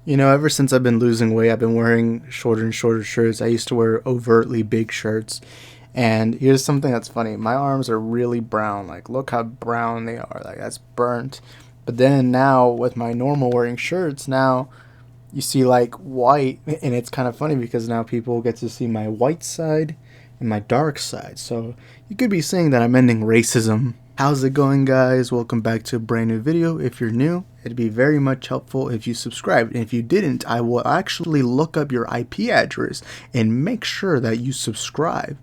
Ever since I've been losing weight, I've been wearing shorter and shorter shirts. I used to wear overtly big shirts. And here's something that's funny. My arms are really brown. Like, look how brown they are. Like, that's burnt. But then now, with my normal wearing shirts, now you see, like, white. And it's kind of funny because now people get to see my white side and my dark side. So you could be saying that I'm ending racism. How's it going, guys? Welcome back to a brand new video. If you're new, it'd be very much helpful if you subscribed. And if you didn't, I will actually look up your IP address and make sure that you subscribe.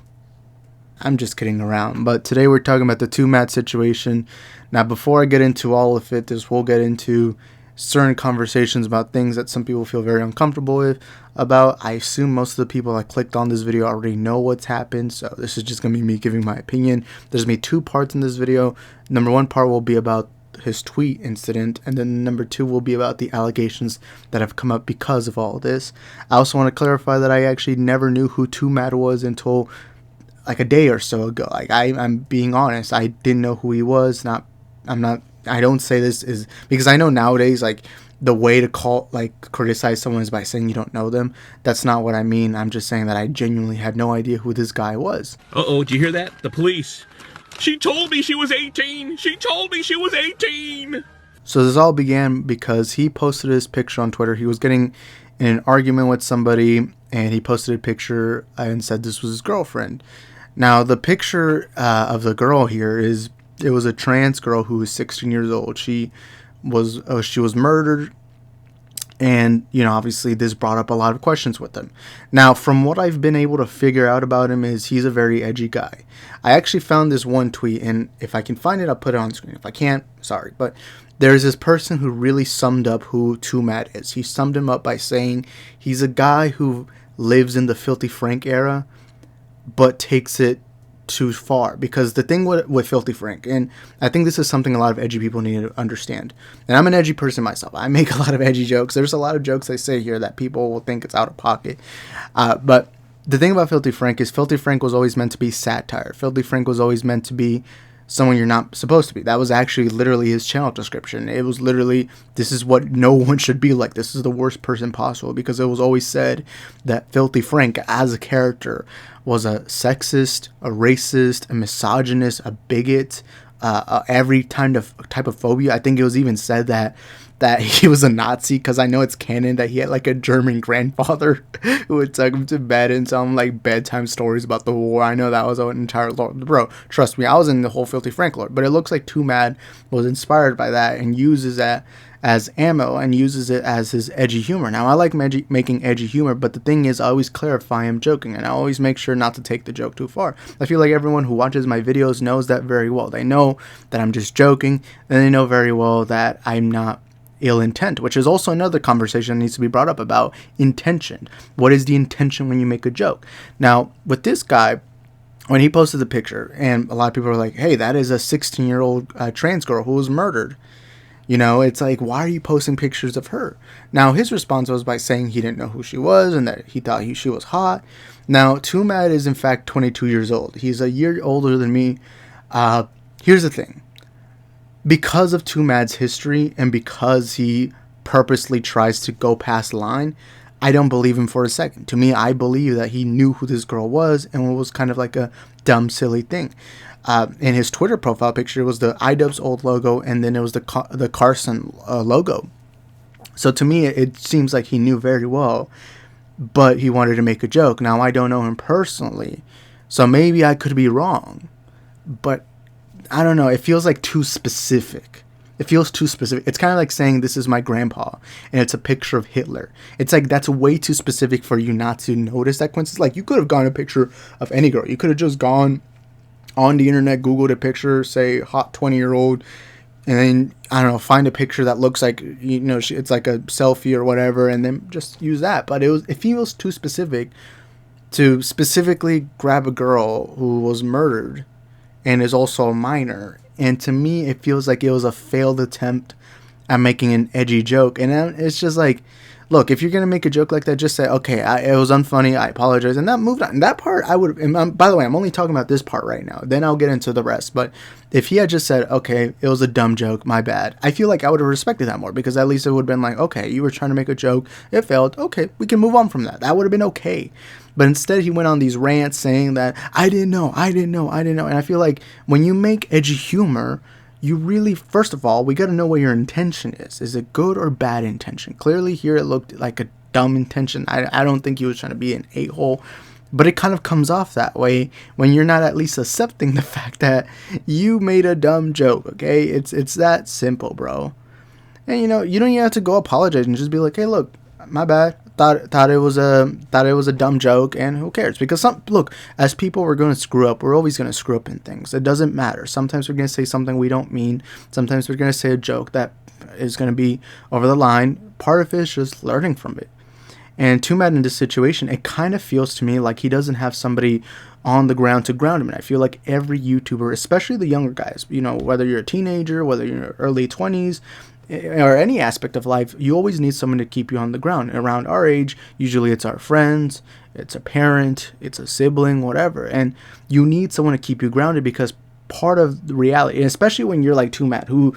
I'm just kidding around. But today we're talking about the Twomad situation. Now, before I get into all of it, we'll get into certain conversations about things that some people feel very uncomfortable with about. I assume most of the people that clicked on this video already know what's happened, so this is just going to be me giving my opinion. There's going to be two parts in this video. Number one part will be about his tweet incident, and then number two will be about the allegations that have come up because of all this. I also want to clarify that I actually never knew who Twomad was until like a day or so ago. Like, I'm being honest, I didn't know who he was. I don't say this is because I know nowadays, like, the way to criticize someone is by saying you don't know them. That's not what I mean. I'm just saying that I genuinely had no idea who this guy was. Uh-oh, did you hear that? The police. She told me she was 18. She told me she was 18. So this all began because he posted his picture on Twitter. He was getting in an argument with somebody, and he posted a picture and said this was his girlfriend. Now, the picture of the girl here it was a trans girl who was 16 years old. She was murdered, and obviously this brought up a lot of questions with him. Now, from what I've been able to figure out about him is he's a very edgy guy. I actually found this one tweet, and if I can find it, I'll put it on screen. If I can't, sorry, but there's this person who really summed up who Twomad is. He summed him up by saying he's a guy who lives in the Filthy Frank era, but takes it too far. Because the thing with Filthy Frank, and I think this is something a lot of edgy people need to understand, and I'm an edgy person myself. I make a lot of edgy jokes. There's a lot of jokes I say here that people will think it's out of pocket, but the thing about Filthy Frank is Filthy Frank was always meant to be satire. Filthy Frank was always meant to be someone you're not supposed to be. That was actually literally his channel description. It was literally, this is what no one should be like. This is the worst person possible, because it was always said that Filthy Frank as a character was a sexist, a racist, a misogynist, a bigot, every type of phobia. I think it was even said that he was a Nazi, because I know it's canon that he had like a German grandfather who would take him to bed and tell him like bedtime stories about the war. I know that was an entire lore. Bro, trust me, I was in the whole Filthy Frank lore, but it looks like Twomad was inspired by that and uses that as ammo and uses it as his edgy humor. Now, I like making edgy humor, but the thing is, I always clarify I'm joking, and I always make sure not to take the joke too far. I feel like everyone who watches my videos knows that very well. They know that I'm just joking, and they know very well that I'm not ill intent, which is also another conversation that needs to be brought up about intention. What is the intention when you make a joke? Now, with this guy, when he posted the picture, and a lot of people are like, hey, that is a 16-year-old trans girl who was murdered. It's like, why are you posting pictures of her? Now, his response was by saying he didn't know who she was and that he thought she was hot. Now, Twomad is in fact 22 years old. He's a year older than me. Here's the thing. Because of Twomad's history and because he purposely tries to go past the line, I don't believe him for a second. To me, I believe that he knew who this girl was, and it was kind of like a dumb, silly thing. In his Twitter profile picture, it was the iDubbbz old logo, and then it was the Carson logo. So to me, it seems like he knew very well, but he wanted to make a joke. Now, I don't know him personally, so maybe I could be wrong, but I don't know. It feels like too specific. It feels too specific. It's kind of like saying this is my grandpa and it's a picture of Hitler. It's like that's way too specific for you not to notice that coincidence. Like, you could have gotten a picture of any girl. You could have just gone on the internet, Googled a picture, say hot 20-year-old, and then, I don't know, find a picture that looks like, it's like a selfie or whatever, and then just use that. But it feels too specific to specifically grab a girl who was murdered and is also a minor. And to me, it feels like it was a failed attempt I'm making an edgy joke. And it's just like, look, if you're going to make a joke like that, just say, okay, it was unfunny, I apologize, and that moved on. And that part, I would, and by the way, I'm only talking about this part right now, then I'll get into the rest. But if he had just said, okay, it was a dumb joke, my bad, I feel like I would have respected that more, because at least it would have been like, okay, you were trying to make a joke, it failed, okay, we can move on from that. That would have been okay. But instead, he went on these rants saying that, I didn't know. And I feel like when you make edgy humor, you really, first of all, we got to know what your intention is. Is it good or bad intention? Clearly here it looked like a dumb intention. I don't think he was trying to be an a-hole, but it kind of comes off that way when you're not at least accepting the fact that you made a dumb joke, okay? It's that simple, bro. And you don't even have to go apologize and just be like, hey, look, my bad. Thought it was a dumb joke, and who cares? Because look, as people, we're going to screw up. We're always going to screw up in things. It doesn't matter. Sometimes we're going to say something we don't mean. Sometimes we're going to say a joke that is going to be over the line. Part of it is just learning from it. And Twomad in this situation, it kind of feels to me like he doesn't have somebody on the ground to ground him. And I feel like every YouTuber, especially the younger guys, whether you're a teenager, whether you're in your early 20s, or any aspect of life, you always need someone to keep you on the ground. Around our age, usually it's our friends, it's a parent, it's a sibling, whatever. And you need someone to keep you grounded, because part of the reality, especially when you're like Twomad, who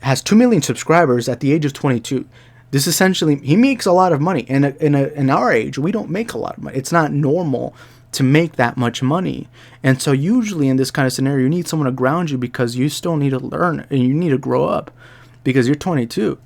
has 2 million subscribers at the age of 22, this essentially, he makes a lot of money. And in our age, we don't make a lot of money. It's not normal to make that much money. And so usually in this kind of scenario, you need someone to ground you, because you still need to learn and you need to grow up. Because you're 22,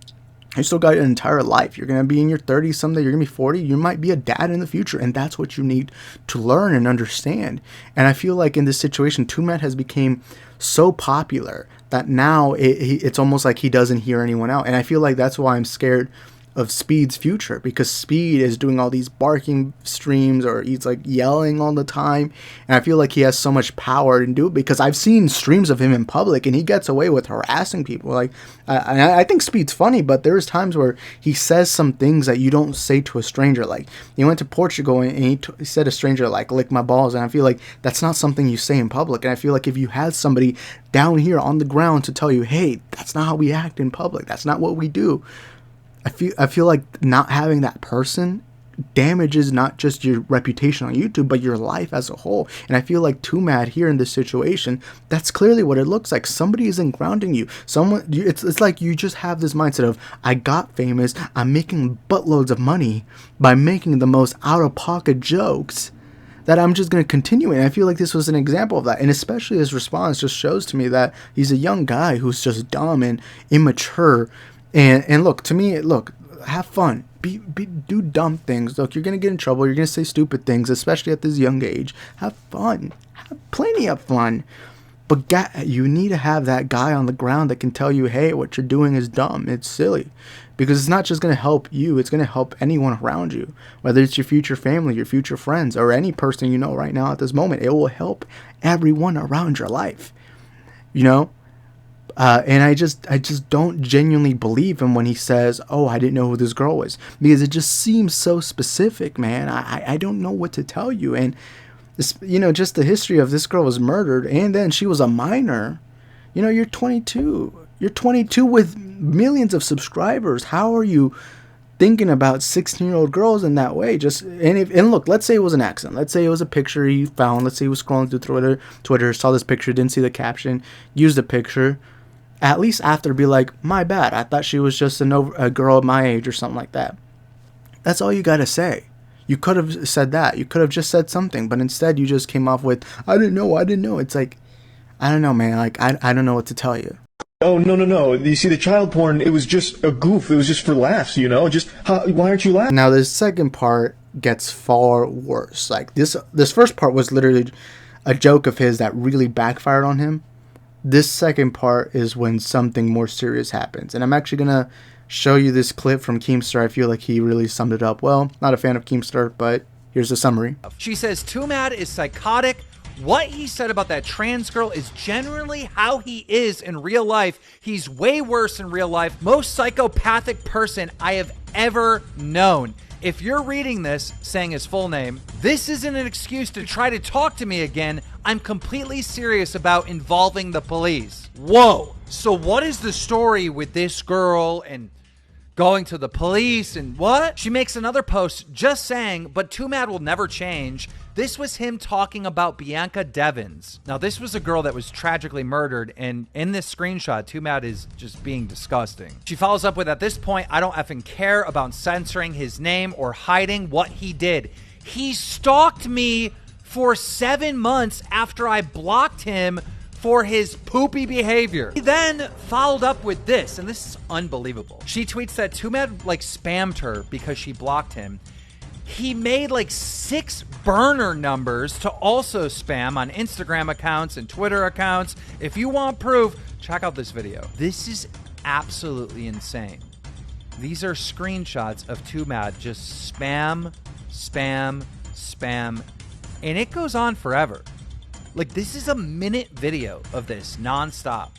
you still got an entire life. You're going to be in your 30s someday, you're going to be 40, you might be a dad in the future, and that's what you need to learn and understand. And I feel like in this situation, Twomad has become so popular that now it's almost like he doesn't hear anyone out. And I feel like that's why I'm scared of Speed's future, because Speed is doing all these barking streams, or he's like yelling all the time, and I feel like he has so much power to do it, because I've seen streams of him in public and he gets away with harassing people. Like I think Speed's funny, but there's times where he says some things that you don't say to a stranger. Like he went to Portugal and he said to a stranger, like, lick my balls, and I feel like that's not something you say in public. And I feel like if you had somebody down here on the ground to tell you, hey, that's not how we act in public, that's not what we do, I feel like not having that person damages not just your reputation on YouTube, but your life as a whole. And I feel like Twomad here in this situation, that's clearly what it looks like. Somebody isn't grounding you. It's like you just have this mindset of, I got famous, I'm making buttloads of money by making the most out-of-pocket jokes, that I'm just going to continue. And I feel like this was an example of that. And especially his response just shows to me that he's a young guy who's just dumb and immature. And look, to me, have fun. Do dumb things. Look, you're going to get in trouble. You're going to say stupid things, especially at this young age. Have fun. Have plenty of fun. But you need to have that guy on the ground that can tell you, hey, what you're doing is dumb. It's silly. Because it's not just going to help you. It's going to help anyone around you. Whether it's your future family, your future friends, or any person you know right now at this moment. It will help everyone around your life. And I just don't genuinely believe him when he says, oh, I didn't know who this girl was, because it just seems so specific, man. I don't know what to tell you. And this, just the history of this girl was murdered, and then she was a minor. You're 22. You're 22 with millions of subscribers. How are you thinking about 16-year-old girls in that way? And look, let's say it was an accident. Let's say it was a picture he found. Let's say he was scrolling through Twitter, saw this picture, didn't see the caption, used the picture. At least after, be like, my bad, I thought she was just a girl of my age or something like that. That's all you gotta say. You could have said that. You could have just said something, but instead you just came off with, I didn't know. It's like, I don't know, man. Like, I don't know what to tell you. Oh, no. You see, the child porn, it was just a goof. It was just for laughs, why aren't you laughing? Now, the second part gets far worse. Like, this first part was literally a joke of his that really backfired on him. This second part is when something more serious happens. And I'm actually going to show you this clip from Keemstar. I feel like he really summed it up well. Not a fan of Keemstar, but here's a summary. She says Twomad is psychotic. What he said about that trans girl is generally how he is in real life. He's way worse in real life. Most psychopathic person I have ever known. if you're reading this saying his full name, this isn't an excuse to try to talk to me again. I'm completely serious about involving the police. Whoa. So what is the story with this girl and going to the police and what? She makes another post just saying, but Twomad will never change. This was him talking about Bianca Devins. Now, this was a girl that was tragically murdered, and in this screenshot, Twomad is just being disgusting. She follows up with, at this point, I don't effing care about censoring his name or hiding what he did. He stalked me for 7 months after I blocked him for his poopy behavior. He then followed up with this, and this is unbelievable. She tweets that Twomad spammed her because she blocked him. He made 6 burner numbers to also spam on Instagram accounts and Twitter accounts. If you want proof, check out this video. This is absolutely insane. These are screenshots of Twomad just spam, spam, spam, and it goes on forever. This is a minute video of this nonstop.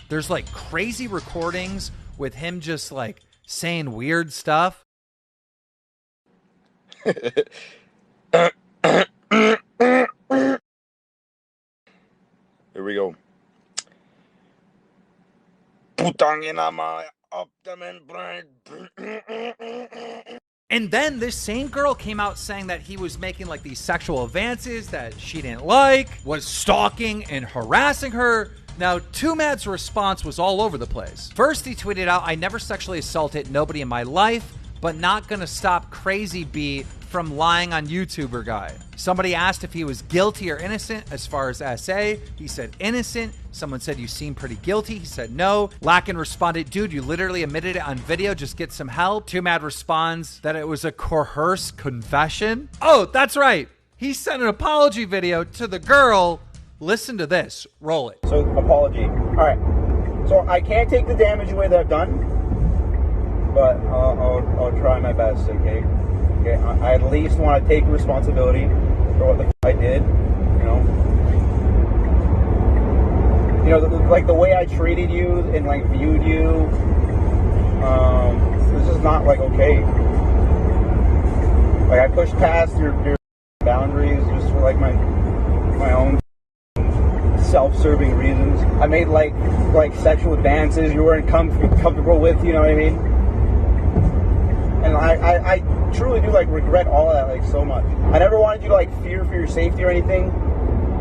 There's crazy recordings with him just saying weird stuff. Here we go. And then this same girl came out saying that he was making these sexual advances that she didn't like, was stalking and harassing her. Now, Twomad's response was all over the place. First, he tweeted out, I never sexually assaulted nobody in my life, but not gonna stop Crazy B from lying on YouTuber guy. Somebody asked if he was guilty or innocent as far as SA. He said innocent. Someone said you seem pretty guilty. He said no. Lakin responded, dude, you literally admitted it on video. Just get some help. Twomad responds that it was a coerced confession. Oh, that's right. He sent an apology video to the girl. Listen to this. Roll it. So, apology. All right. So, I can't take the damage away that I've done, but I'll try my best, okay? Okay, I at least want to take responsibility for what the I did, you know. You know, the way I treated you and viewed you, this is not okay. I pushed past your boundaries just for my own self-serving reasons. I made like sexual advances you weren't comfortable with, you know what I mean? And I truly do regret all of that so much. I never wanted you to fear for your safety or anything,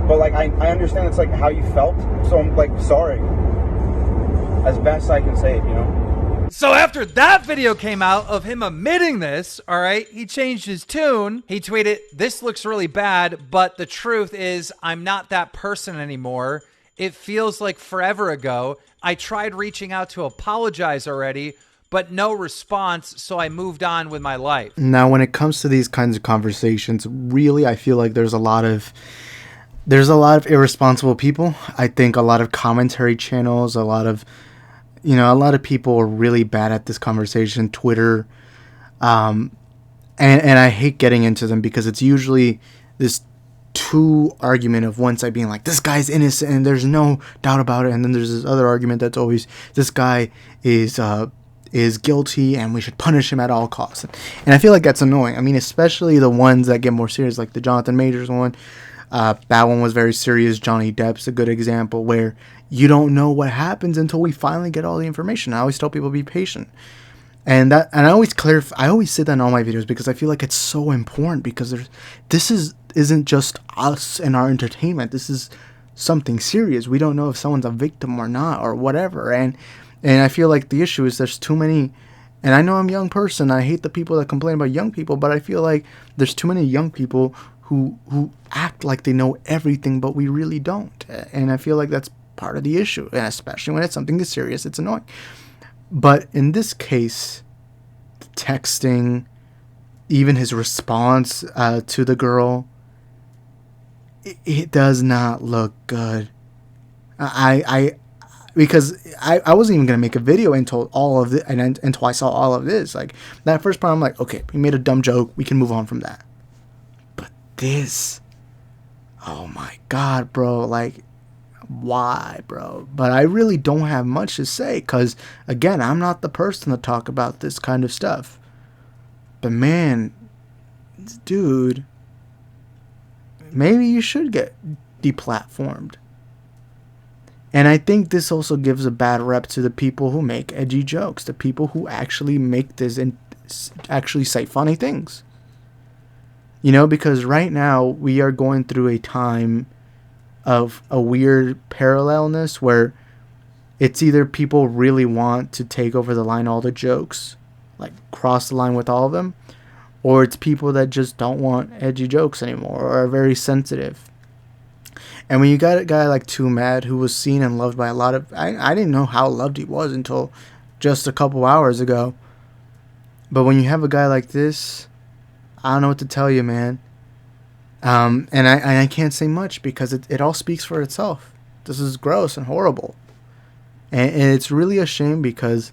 but I understand it's how you felt, so I'm sorry. As best I can say it, you know? So after that video came out of him admitting this, all right, he changed his tune. He tweeted, this looks really bad, but the truth is I'm not that person anymore. It feels like forever ago. I tried reaching out to apologize already, but no response, so I moved on with my life. Now, when it comes to these kinds of conversations, really, I feel like there's a lot of irresponsible people. I think a lot of commentary channels, a lot of people are really bad at this conversation. Twitter, and I hate getting into them because it's usually this two argument of one side being this guy's innocent and there's no doubt about it, and then there's this other argument that's always this guy is guilty and we should punish him at all costs. And I feel like that's annoying. I mean, especially the ones that get more serious, like the Jonathan Majors one. That one was very serious. Johnny Depp's a good example where you don't know what happens until we finally get all the information. I always tell people be patient. And I always clarify, I always say that in all my videos because I feel like it's so important because this isn't just us and our entertainment. This is something serious. We don't know if someone's a victim or not or whatever. And I feel like the issue is there's too many, and I know I'm a young person. I hate the people that complain about young people, but I feel like there's too many young people who act like they know everything, but we really don't. And I feel like that's part of the issue, and especially when it's something that's serious, it's annoying. But in this case, the texting, even his response to the girl, it does not look good. Because I wasn't even gonna make a video until all of this, and until I saw all of this. That first part, I'm like, okay, he made a dumb joke, we can move on from that. But this, oh my god, bro, why, bro? But I really don't have much to say, because again, I'm not the person to talk about this kind of stuff. But man, dude, maybe you should get deplatformed. And I think this also gives a bad rep to the people who make edgy jokes, the people who actually make this and actually say funny things. You know, because right now we are going through a time of a weird parallelness where it's either people really want to take over the line all the jokes, like cross the line with all of them, or it's people that just don't want edgy jokes anymore or are very sensitive. And when you got a guy like Twomad who was seen and loved by a lot of... I didn't know how loved he was until just a couple hours ago. But when you have a guy like this, I don't know what to tell you, man. And I can't say much because it all speaks for itself. This is gross and horrible. And it's really a shame because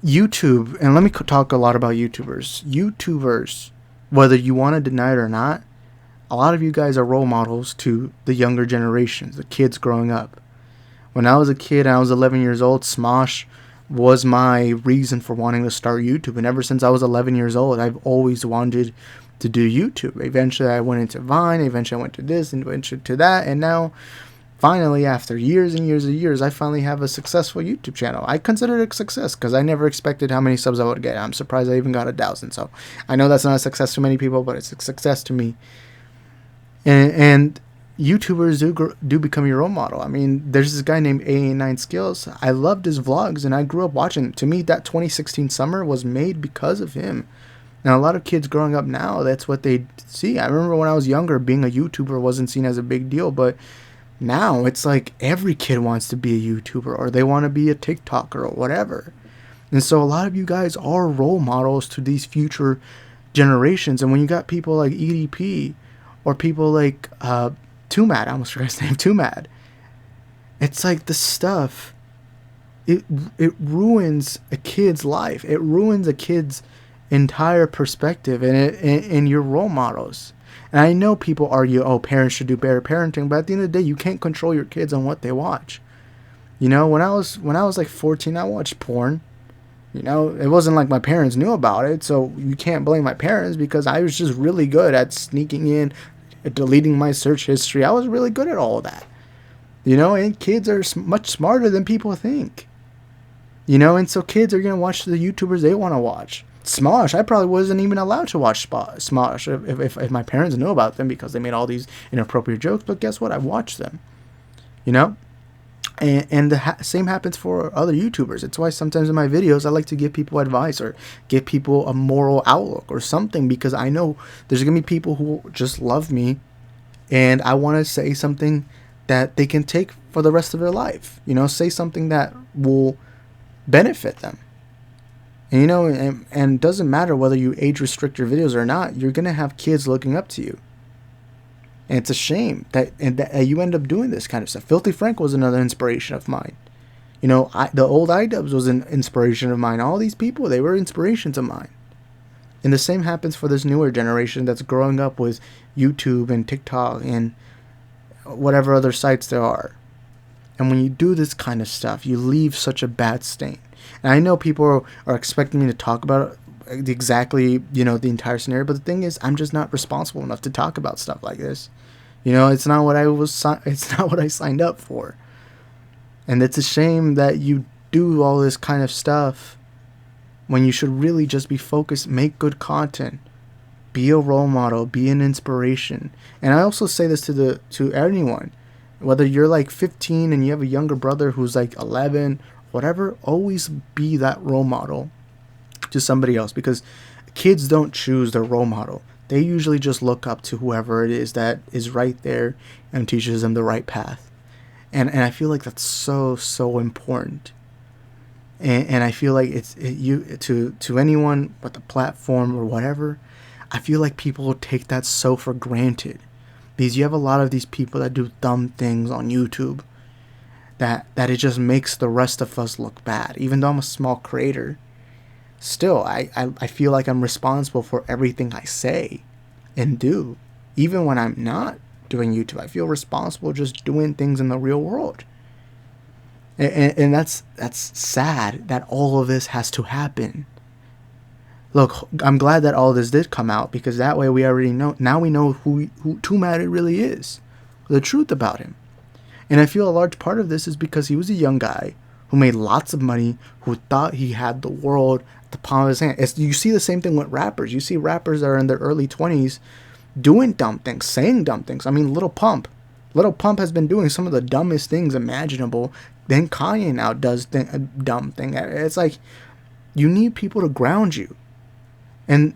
YouTube... And let me talk a lot about YouTubers. YouTubers, whether you want to deny it or not, a lot of you guys are role models to the younger generations, the kids growing up. When I was a kid, I was 11 years old, Smosh was my reason for wanting to start YouTube. And ever since I was 11 years old, I've always wanted to do YouTube. Eventually, I went into Vine. Eventually, I went to this and went to that. And now, finally, after years and years and years, I finally have a successful YouTube channel. I consider it a success because I never expected how many subs I would get. I'm surprised I even got 1,000. So I know that's not a success to many people, but it's a success to me. And YouTubers do become your role model. I mean, there's this guy named AA9 Skills. I loved his vlogs, and I grew up watching. To me, that 2016 summer was made because of him. Now, a lot of kids growing up now, that's what they see. I remember when I was younger, being a YouTuber wasn't seen as a big deal, but now it's like every kid wants to be a YouTuber, or they want to be a TikToker or whatever. And so a lot of you guys are role models to these future generations. And when you got people like EDP, or people like Twomad, I almost forgot his name, Twomad. It's like the stuff, it ruins a kid's life. It ruins a kid's entire perspective and your role models. And I know people argue, oh, parents should do better parenting, but at the end of the day, you can't control your kids on what they watch. You know, when I was like 14, I watched porn. You know, it wasn't like my parents knew about it, so you can't blame my parents because I was just really good at sneaking in, deleting my search history. I was really good at all of that. You know, and kids are much smarter than people think. You know, and so kids are going to watch the YouTubers they want to watch. Smosh, I probably wasn't even allowed to watch Smosh if my parents knew about them because they made all these inappropriate jokes, but guess what? I watched them. You know? And the same happens for other YouTubers. It's why sometimes in my videos I like to give people advice or give people a moral outlook or something, because I know there's going to be people who just love me and I want to say something that they can take for the rest of their life. You know, say something that will benefit them. And you know, and it doesn't matter whether you age restrict your videos or not, you're going to have kids looking up to you. And it's a shame that you end up doing this kind of stuff. Filthy Frank was another inspiration of mine. You know, the old iDubbbz was an inspiration of mine. All these people, they were inspirations of mine. And the same happens for this newer generation that's growing up with YouTube and TikTok and whatever other sites there are. And when you do this kind of stuff, you leave such a bad stain. And I know people are expecting me to talk about it exactly, you know, the entire scenario, but the thing is, I'm just not responsible enough to talk about stuff like this. You know, it's not what I signed up for. And it's a shame that you do all this kind of stuff when you should really just be focused, make good content, be a role model, be an inspiration. And I also say this to anyone, whether you're like 15 and you have a younger brother who's like 11, whatever, always be that role model to somebody else, because kids don't choose their role model. They usually just look up to whoever it is that is right there and teaches them the right path. And I feel like that's so important. And I feel like to anyone with a platform or whatever, I feel like people take that so for granted. Because you have a lot of these people that do dumb things on YouTube that it just makes the rest of us look bad. Even though I'm a small creator, still, I feel like I'm responsible for everything I say and do. Even when I'm not doing YouTube, I feel responsible just doing things in the real world. And that's sad that all of this has to happen. look, I'm glad that all this did come out, because that way we already know. Now we know who Twomad really is, the truth about him. And I feel a large part of this is because he was a young guy who made lots of money, who thought he had the world at the palm of his hand. You see the same thing with rappers. You see rappers that are in their early 20s doing dumb things, saying dumb things. I mean, Lil Pump has been doing some of the dumbest things imaginable. Then Kanye now does a dumb thing. It's like, you need people to ground you. And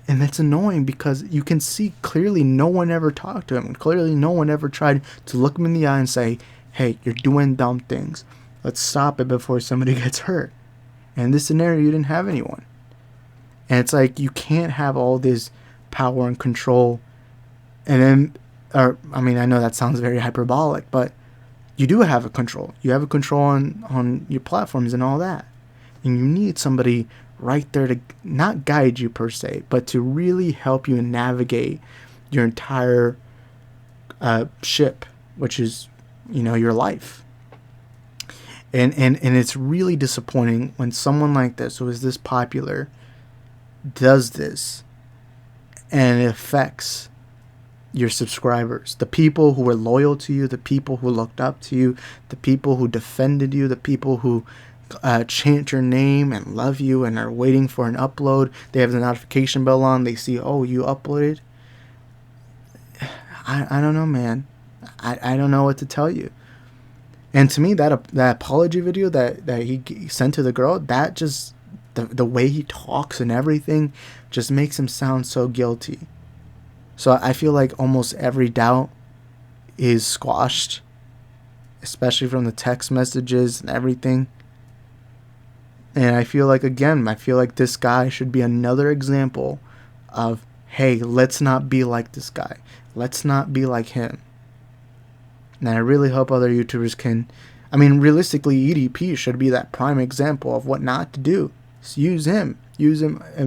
it's annoying because you can see clearly no one ever talked to him. Clearly no one ever tried to look him in the eye and say, hey, you're doing dumb things. Let's stop it before somebody gets hurt. And in this scenario, you didn't have anyone. And it's like, you can't have all this power and control. And then, I know that sounds very hyperbolic, but you do have a control. You have a control on your platforms and all that. And you need somebody right there to not guide you per se, but to really help you navigate your entire ship, which is, your life. And it's really disappointing when someone like this, who is this popular, does this, and it affects your subscribers, the people who were loyal to you, the people who looked up to you, the people who defended you, the people who chant your name and love you and are waiting for an upload. They have the notification bell on. They see, oh, you uploaded. I don't know, man. I don't know what to tell you. And to me, that apology video that he sent to the girl, that just, the way he talks and everything just makes him sound so guilty. So I feel like almost every doubt is squashed, especially from the text messages and everything. And I feel like, again, this guy should be another example of, hey, let's not be like this guy. Let's not be like him. And I really hope other YouTubers can. Realistically, EDP should be that prime example of what not to do. Just use him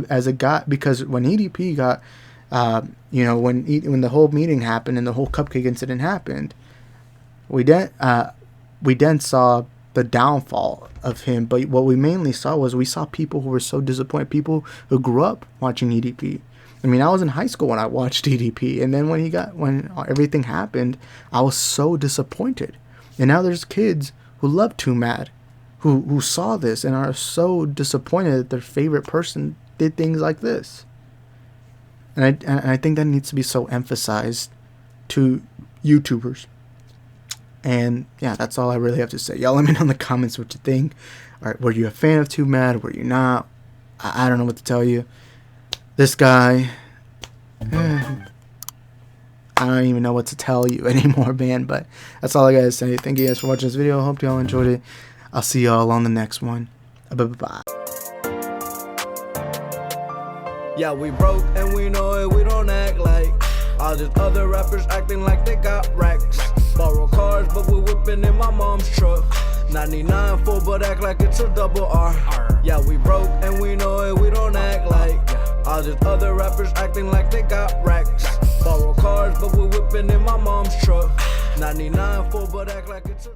as a guy, because when EDP got, when the whole meeting happened and the whole cupcake incident happened, we then saw the downfall of him. But what we mainly saw was people who were so disappointed, people who grew up watching EDP. I was in high school when I watched EDP, and then when everything happened, I was so disappointed. And now there's kids who love Twomad, who saw this and are so disappointed that their favorite person did things like this. And I think that needs to be so emphasized to YouTubers. And yeah, that's all I really have to say. Y'all let me know in the comments what you think. Alright, were you a fan of Twomad? Were you not? I don't know what to tell you. This guy, I don't even know what to tell you anymore, man. But that's all I gotta say. Thank you guys for watching this video. I hope y'all enjoyed it. I'll see y'all on the next one. Bye-bye. Yeah, we broke and we know it, we don't act like all these other rappers acting like they got racks. Borrow cars, but we whipping in my mom's truck. 99 full, but act like it's a double R. Yeah, we broke and we know it, we don't act like all these other rappers acting like they got racks. Borrow cars, but we whipping in my mom's truck. 99 full, but act like it's a